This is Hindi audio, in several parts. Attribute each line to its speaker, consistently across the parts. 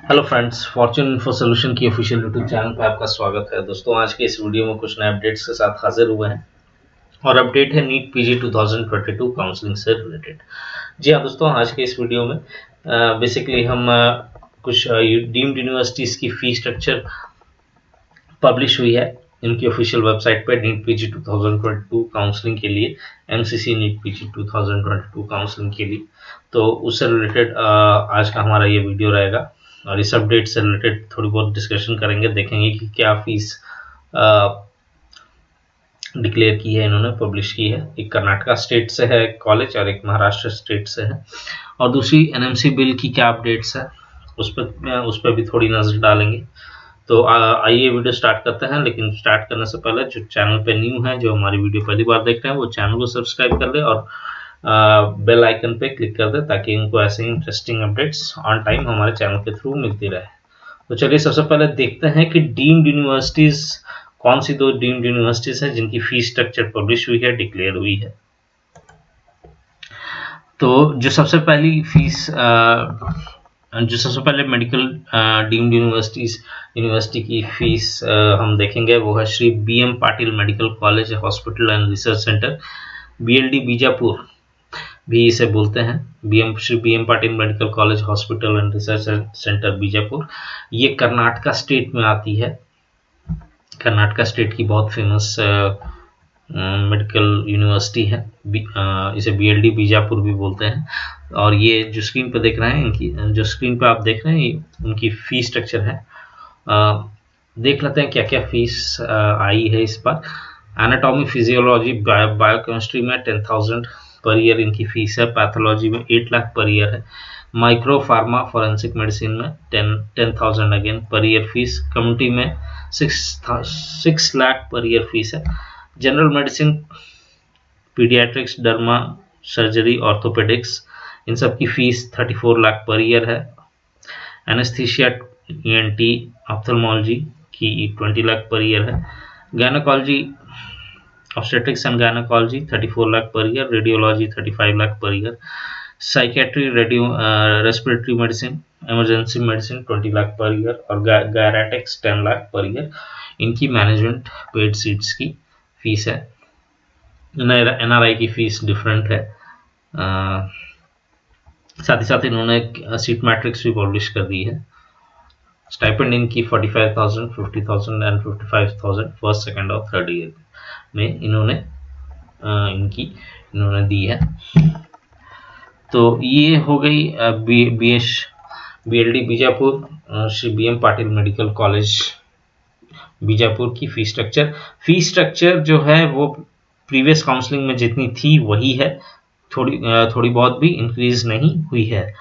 Speaker 1: Hello friends, Fortune info solution की ऑफिशियल यूट्यूब चैनल पर आपका स्वागत है। दोस्तों, आज के इस वीडियो में कुछ नए अपडेट्स के साथ हाजिर हुए हैं और अपडेट है नीट पीजी 2022 काउंसलिंग से रिलेटेड। जी हाँ दोस्तों, आज के इस वीडियो में बेसिकली हम कुछ डीम्ड यूनिवर्सिटीज़ की फी स्ट्रक्चर पब्लिश हुई है इनकी ऑफिशियल वेबसाइट पर नीट पीजी 2022 काउंसलिंग के लिए, एमसीसी नीट पीजी 2022 काउंसलिंग के लिए। तो उससे रिलेटेड आज का हमारा ये वीडियो रहेगा और इस अपडेट से रिलेटेड थोड़ी बहुत डिस्कशन करेंगे, देखेंगे कि क्या फीस डिक्लेयर की है, इन्होंने पब्लिश की है। एक कर्नाटका स्टेट से है कॉलेज और एक महाराष्ट्र स्टेट से है, और दूसरी एनएमसी बिल की क्या अपडेट्स है उस पर भी थोड़ी नज़र डालेंगे। तो आइए वीडियो स्टार्ट करते हैं। लेकिन स्टार्ट करने से पहले जो चैनल पे न्यू है, जो हमारी वीडियो पहली बार देख रहे हैं, वो चैनल को सब्सक्राइब कर ले और बेल आइकन पे क्लिक कर दे ताकि उनको ऐसे ही इंटरेस्टिंग अपडेट्स ऑन टाइम हमारे चैनल के थ्रू मिलती रहे। तो चलिए सबसे पहले देखते हैं कि डीम्ड यूनिवर्सिटीज कौन सी दो डीम्ड यूनिवर्सिटीज हैं जिनकी फीस स्ट्रक्चर पब्लिश हुई है, डिक्लेयर हुई है। तो जो सबसे पहले मेडिकल डीम्ड यूनिवर्सिटी की फीस हम देखेंगे, वो है Shri BM Patil medical college hospital and research centre, BLD Bijapur भी इसे बोलते हैं। Shri BM Patil medical college hospital and research centre Bijapur, ये कर्नाटका स्टेट में आती है। कर्नाटका स्टेट की बहुत फेमस मेडिकल यूनिवर्सिटी है। इसे बीएलडी बीजापुर भी बोलते हैं। और ये जो स्क्रीन पर देख रहे हैं, इनकी जो स्क्रीन पर आप देख रहे हैं, उनकी फी स्ट्रक्चर है। देख लेते हैं क्या क्या फीस आई है इस पर। एनाटॉमी फिजियोलॉजी बायोकेमिस्ट्री में 10,000 पर ईयर इनकी फीस है। पैथोलॉजी में 8 लाख पर ईयर है। माइक्रो फार्मा फॉरेंसिक मेडिसिन में 10,000 अगेन पर ईयर फीस। कम्युनिटी में 6 लाख पर ईयर फीस है। General medicine, paediatrics, derma surgery, orthopaedics, इन सब की फीस 34 लाख पर ईयर है। एनेस्थीसिया, ईएनटी, ऑप्थेल्मोलॉजी की 20 लाख पर ईयर है। Gynaecology, obstetrics and gynaecology 34 lakh per year. Radiology 35 lakh per year. Psychiatry, respiratory medicine, emergency medicine 20 lakh per year. और गायरेटिक्स 10 लाख पर ईयर इनकी मैनेजमेंट पेड सीट्स की फीस है। एनआरआई की फीस डिफरेंट है। साथ ही साथ इन्होंने सीट मैट्रिक्स भी पब्लिश कर दी है। स्टाइपेंड इनकी 45,000, 50,000 एंड 55,000 फर्स्ट, सेकंड और थर्ड ईयर में इन्होंने दी है। तो ये हो गई BLD Bijapur Shri BM Patil medical college Bijapur की फी स्ट्रक्चर जो है वो प्रीवियस काउंसलिंग में जितनी थी वही है। थोड़ी बहुत भी इंक्रीज नहीं हुई है।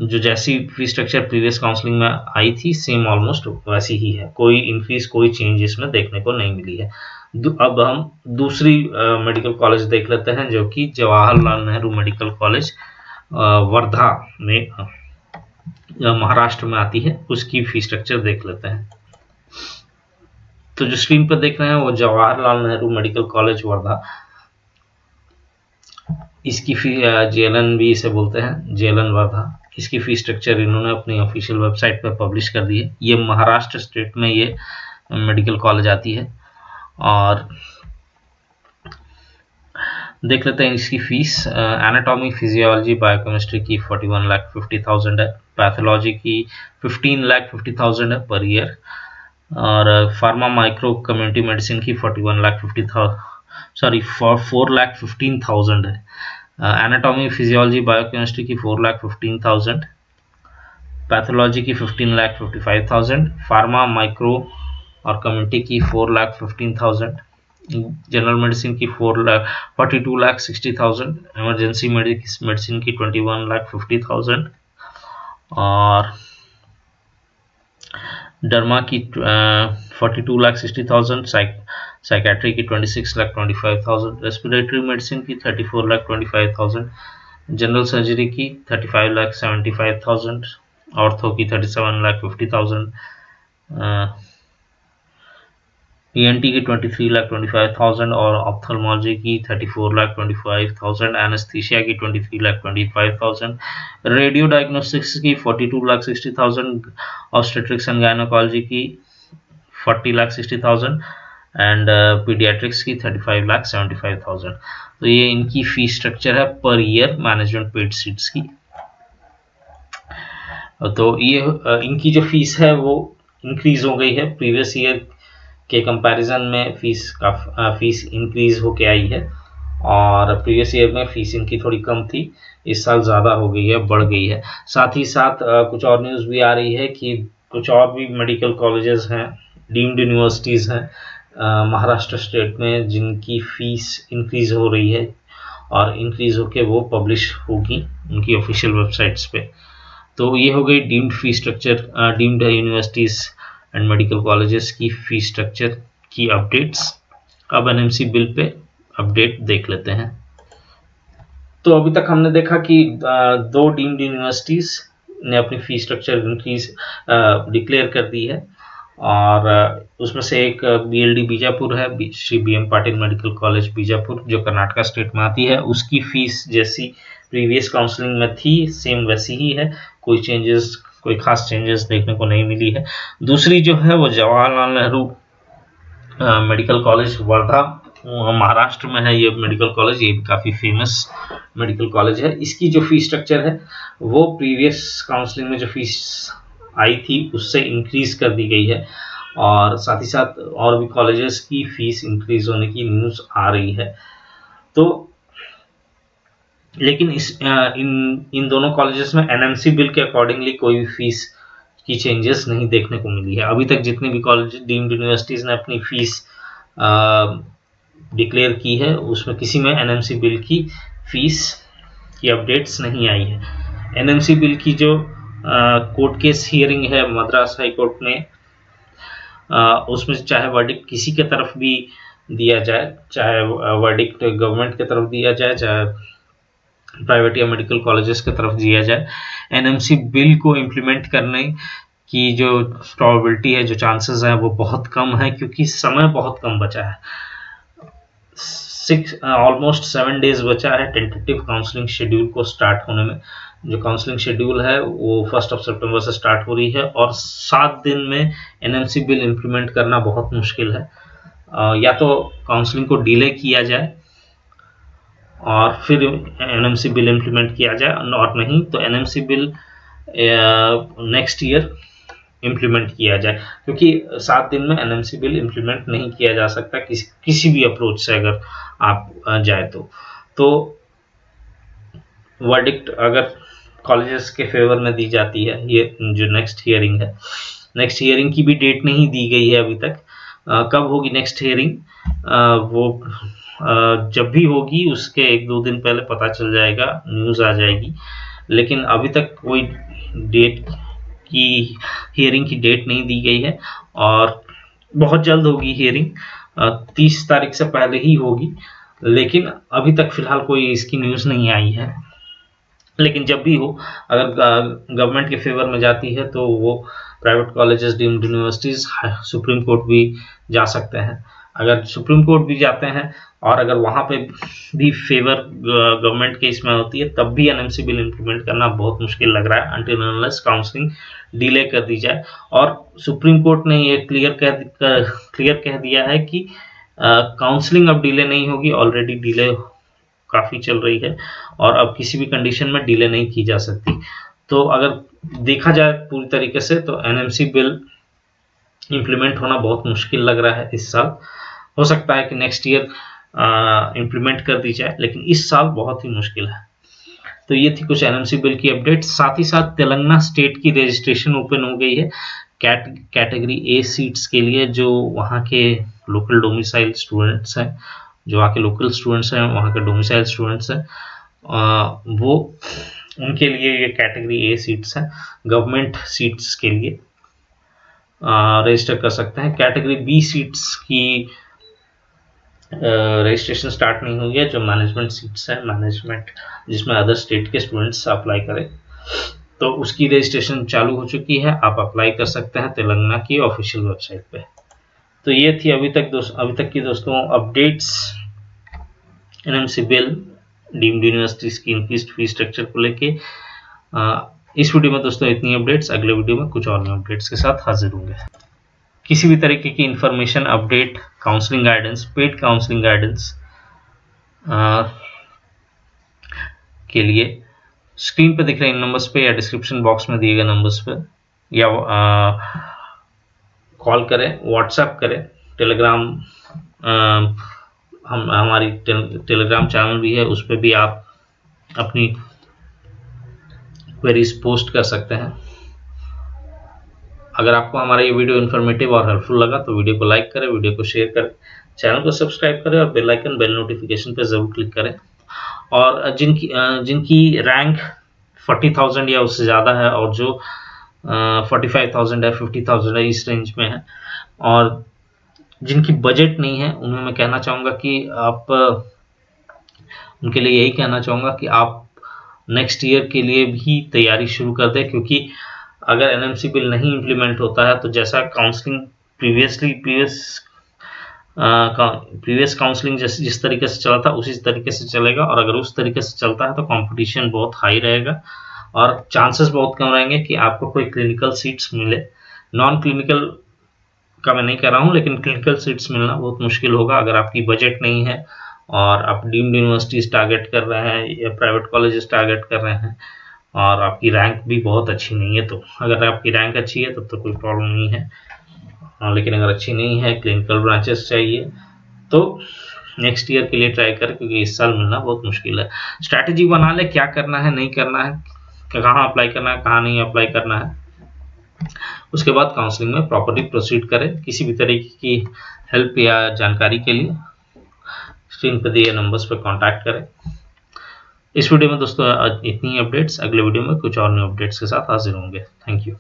Speaker 1: जो जैसी फी स्ट्रक्चर प्रीवियस काउंसलिंग में आई थी, सेम ऑलमोस्ट वैसी ही है। कोई इंक्रीज, कोई चेंज इसमें देखने को नहीं मिली है। अब हम दूसरी मेडिकल कॉलेज देख लेते हैं, जो कि जवाहरलाल नेहरू मेडिकल कॉलेज वर्धा में महाराष्ट्र में आती है। उसकी फी स्ट्रक्चर देख लेते हैं। तो जो स्क्रीन पर देख रहे हैं वो जवाहरलाल नेहरू मेडिकल कॉलेज वर्धा, इसकी फी जेएलएन भी इसे बोलते हैं, जेएलएन वर्धा। इसकी फी स्ट्रक्चर इन्होंने अपनी ऑफिशियल वेबसाइट पर पब्लिश कर दी है। ये महाराष्ट्र स्टेट में ये मेडिकल कॉलेज आती है। और देख लेते हैं इसकी फीस। एनाटॉमी फिजियोलॉजी बायोकेमिस्ट्री की 41,50,000 है। पैथोलॉजी की 15,50,000 है पर ईयर। और फार्मा माइक्रो कम्युनिटी मेडिसिन की 4,15,000 है। एनाटॉमी फिजियोलॉजी बायोकेमिस्ट्री की 4,15,000। पैथोलॉजी की 15,55,000। फार्मा माइक्रो और कम्युनिटी की 4,15,000। जनरल मेडिसिन की 42,60,000। इमरजेंसी मेडिसिन की 21,50,000। और डर्मा की 42,60,000। साइकेट्री की 26,25,000। रेस्पिरेटरी मेडिसिन की 34,25,000। जनरल सर्जरी की 35,75,000। ऑर्थो की 37,50,000। ENT की 23,25,000 और ऑप्थल्मोलॉजी की 34,25,000, एनेस्थीसिया की 23,25,000, रेडियो डायग्नोस्टिक्स की 42,60,000, ऑब्स्टेट्रिक्स एंड गायनोकोलॉजी की 40,60,000 एंड पीडियाट्रिक्स की 35,75,000। तो ये इनकी फीस स्ट्रक्चर है per year management paid seats की। तो ये इनकी जो फीस है वो इंक्रीज हो गई है, प्रीवियस ईयर के कंपैरिजन में फीस इंक्रीज होके आई है, और प्रीवियस ईयर में फीस इनकी थोड़ी कम थी, इस साल ज़्यादा हो गई है, बढ़ गई है। साथ ही साथ कुछ और न्यूज़ भी आ रही है कि कुछ और भी मेडिकल कॉलेजेस हैं, डीम्ड यूनिवर्सिटीज़ हैं महाराष्ट्र स्टेट में, जिनकी फीस इंक्रीज हो रही है और इंक्रीज होके वो पब्लिश होगी उनकी ऑफिशियल वेबसाइट्स पे। तो ये हो गई deemed fee structure, deemed universities and medical colleges की फी स्ट्रक्चर की अपडेट्स। अब एनएमसी बिल पे अपडेट देख लेते हैं। तो अभी तक हमने देखा कि दो डीम्ड यूनिवर्सिटीज़ ने अपनी फी स्ट्रक्चर इंक्रीज डिक्लेयर कर दी है, और उसमें से एक बीएलडी बीजापुर है, Shri BM Patil medical college Bijapur, जो कर्नाटका स्टेट में आती है। उसकी फीस जैसी प्रीवियस काउंसलिंग में थी सेम वैसी ही है, कोई खास चेंजेस देखने को नहीं मिली है। दूसरी जो है वो जवाहरलाल नेहरू मेडिकल कॉलेज वर्धा महाराष्ट्र में है। ये मेडिकल कॉलेज, ये काफ़ी फेमस मेडिकल कॉलेज है। इसकी जो फीस स्ट्रक्चर है वो प्रीवियस काउंसलिंग में जो फीस आई थी उससे इंक्रीज कर दी गई है, और साथ ही साथ और भी कॉलेजेस की फीस इंक्रीज होने की न्यूज़ आ रही है। तो लेकिन इन दोनों कॉलेजेस में एनएमसी बिल के अकॉर्डिंगली कोई फीस की चेंजेस नहीं देखने को मिली है। अभी तक जितने भी कॉलेज डीम्ड यूनिवर्सिटीज़ ने अपनी फीस डिक्लेयर की है उसमें किसी में एनएमसी बिल की फीस की अपडेट्स नहीं आई है। एनएमसी बिल की जो कोर्ट केस हियरिंग है मद्रास हाई कोर्ट में, उसमें चाहे वर्डिक्ट किसी के तरफ भी दिया जाए, चाहे वर्डिक्ट गवर्नमेंट की तरफ दिया जाए, चाहे प्राइवेट या मेडिकल कॉलेजेस की तरफ दिया जाए, एनएमसी बिल को इम्प्लीमेंट करने की जो प्रोबेबिलिटी है, जो चांसेस हैं, वो बहुत कम है, क्योंकि समय बहुत कम बचा है। ऑलमोस्ट 7 डेज बचा है टेंटेटिव काउंसलिंग शेड्यूल को स्टार्ट होने में। जो काउंसलिंग शेड्यूल है वो 1 सितंबर से स्टार्ट हो रही है, और 7 दिन में एनएमसी बिल इम्प्लीमेंट करना बहुत मुश्किल है। या तो काउंसलिंग को डिले किया जाए और फिर एनएमसी बिल इम्प्लीमेंट किया जाए, और नहीं तो NMC bill next year implement किया जाए, क्योंकि 7 दिन में एनएमसी बिल इम्प्लीमेंट नहीं किया जा सकता किसी भी अप्रोच से अगर आप जाए तो वर्डिक्ट अगर कॉलेजेस के फेवर में दी जाती है, ये जो नेक्स्ट हियरिंग की भी डेट नहीं दी गई है अभी तक। कब होगी नेक्स्ट हियरिंग, वो जब भी होगी उसके 1-2 दिन पहले पता चल जाएगा, न्यूज़ आ जाएगी, लेकिन अभी तक कोई डेट की हियरिंग की डेट नहीं दी गई है, और बहुत जल्द होगी हियरिंग, 30 तारीख से पहले ही होगी, लेकिन अभी तक फिलहाल कोई इसकी न्यूज़ नहीं आई है। लेकिन जब भी हो, अगर गवर्नमेंट के फेवर में जाती है तो वो private colleges, deemed universities supreme court भी जा सकते हैं। अगर सुप्रीम कोर्ट भी जाते हैं और अगर वहाँ पे भी फेवर गवर्नमेंट के इसमें होती है, तब भी एनएमसी बिल इम्प्लीमेंट करना बहुत मुश्किल लग रहा है, अनटिल अनलेस काउंसलिंग डिले कर दी जाए। और सुप्रीम कोर्ट ने ये क्लियर कह दिया है कि काउंसलिंग अब डिले नहीं होगी, ऑलरेडी डिले काफ़ी चल रही है, और अब किसी भी कंडीशन में डिले नहीं की जा सकती। तो अगर देखा जाए पूरी तरीके से तो एनएमसी बिल इम्प्लीमेंट होना बहुत मुश्किल लग रहा है इस साल। हो सकता है कि नेक्स्ट ईयर इम्प्लीमेंट कर दी जाए, लेकिन इस साल बहुत ही मुश्किल है। तो ये थी कुछ एनएमसी बिल की अपडेट। साथ ही साथ तेलंगाना स्टेट की रजिस्ट्रेशन ओपन हो गई है कैटेगरी ए सीट्स के लिए, जो वहाँ के लोकल डोमिसाइल स्टूडेंट्स हैं, जो वहाँ के लोकल स्टूडेंट्स हैं, वहाँ के डोमिसाइल स्टूडेंट्स हैं, वो उनके लिए ये कैटेगरी ए सीट्स हैं। गवर्नमेंट सीट्स के लिए रजिस्टर कर सकते हैं। कैटेगरी बी सीट्स की रजिस्ट्रेशन स्टार्ट नहीं हुई है, जो मैनेजमेंट सीट्स हैं, मैनेजमेंट जिसमें अदर स्टेट के स्टूडेंट्स अप्लाई करें, तो उसकी रजिस्ट्रेशन चालू हो चुकी है। आप अप्लाई कर सकते हैं तेलंगाना की ऑफिशियल वेबसाइट पे। तो ये थी अभी तक की दोस्तों updates NMC bill deemed universities की इंक्रीज्ड फी स्ट्रक्चर को लेके। इस वीडियो में दोस्तों इतनी अपडेट्स, अगले वीडियो में कुछ और न्यू अपडेट्स के साथ हाजिर होंगे। किसी भी तरीके की information, update, counselling guidance, paid counselling guidance के लिए स्क्रीन पर दिख रहे इन नंबर्स पे या डिस्क्रिप्शन बॉक्स में दिए गए नंबर्स पे या कॉल करें, व्हाट्सएप करें, टेलीग्राम हमारी टेलीग्राम चैनल भी है, उस पर भी आप अपनी क्वेरीज पोस्ट कर सकते हैं। अगर आपको हमारा ये वीडियो इन्फॉर्मेटिव और हेल्पफुल लगा तो वीडियो को लाइक करें, वीडियो को शेयर करें, चैनल को सब्सक्राइब करें और बेल नोटिफिकेशन पर जरूर क्लिक करें। और जिनकी रैंक 40,000 या उससे ज़्यादा है और जो 45,000 है, 50,000 है, इस रेंज में है और जिनकी बजट नहीं है, उन्हें मैं कहना चाहूँगा कि उनके लिए यही कहना चाहूँगा कि आप नेक्स्ट ईयर के लिए भी तैयारी शुरू कर दें, क्योंकि अगर एनएमसी बिल नहीं इम्प्लीमेंट होता है तो जैसा काउंसलिंग प्रीवियस काउंसलिंग जिस तरीके से चला था उसी तरीके से चलेगा, और अगर उस तरीके से चलता है तो कंपटीशन बहुत हाई रहेगा और चांसेस बहुत कम रहेंगे कि आपको कोई क्लिनिकल सीट्स मिले। नॉन क्लिनिकल का मैं नहीं कर रहा हूँ, लेकिन क्लिनिकल सीट्स मिलना बहुत मुश्किल होगा अगर आपकी बजट नहीं है और आप डीम्ड यूनिवर्सिटीज टारगेट कर रहे हैं या प्राइवेट कॉलेजेस टारगेट कर रहे हैं और आपकी रैंक भी बहुत अच्छी नहीं है। तो अगर आपकी रैंक अच्छी है तब तो कोई प्रॉब्लम नहीं है, लेकिन अगर अच्छी नहीं है, क्लिनिकल ब्रांचेस चाहिए, तो नेक्स्ट ईयर के लिए ट्राई करें, क्योंकि इस साल मिलना बहुत मुश्किल है। स्ट्रैटेजी बना ले, क्या करना है, नहीं करना है, कहाँ अप्लाई करना है, कहाँ नहीं अप्लाई करना है, उसके बाद काउंसलिंग में प्रॉपर्ली प्रोसीड करें। किसी भी तरीके की हेल्प या जानकारी के लिए स्क्रीन पर दिए नंबर्स पर कांटेक्ट करें। इस वीडियो में दोस्तों इतनी अपडेट्स, अगले वीडियो में कुछ और न्यू अपडेट्स के साथ हाजिर होंगे। Thank you.